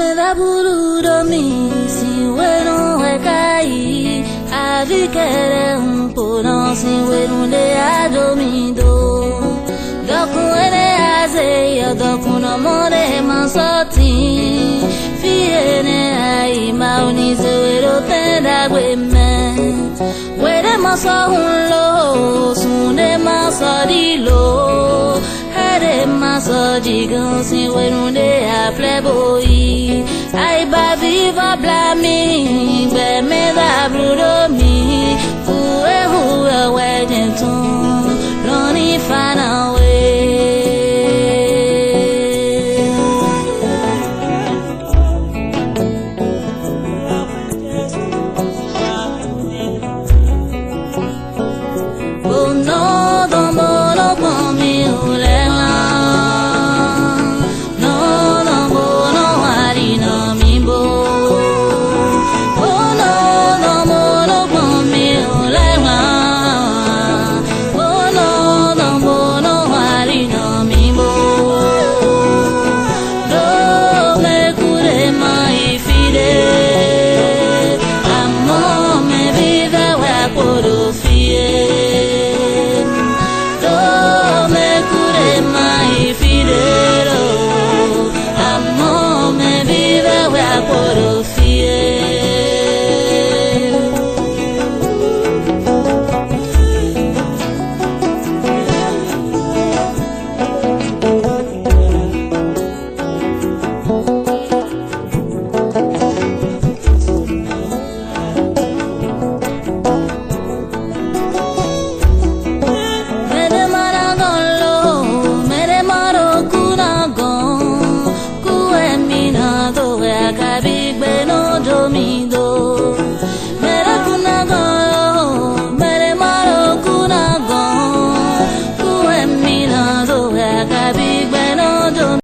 me da bururo mi si bueno e caí a vi querer puro si bueno le adomido dokun ene aze yo dokun amore masoti fi ene ai mauni se wero tenda gwe men were maso hunlo sune masodilo hare masojigo si wero le a pleboy ai ba viva blami be me da bruro mi who wedding to lonely fan away. Oh no, don't bother for me, me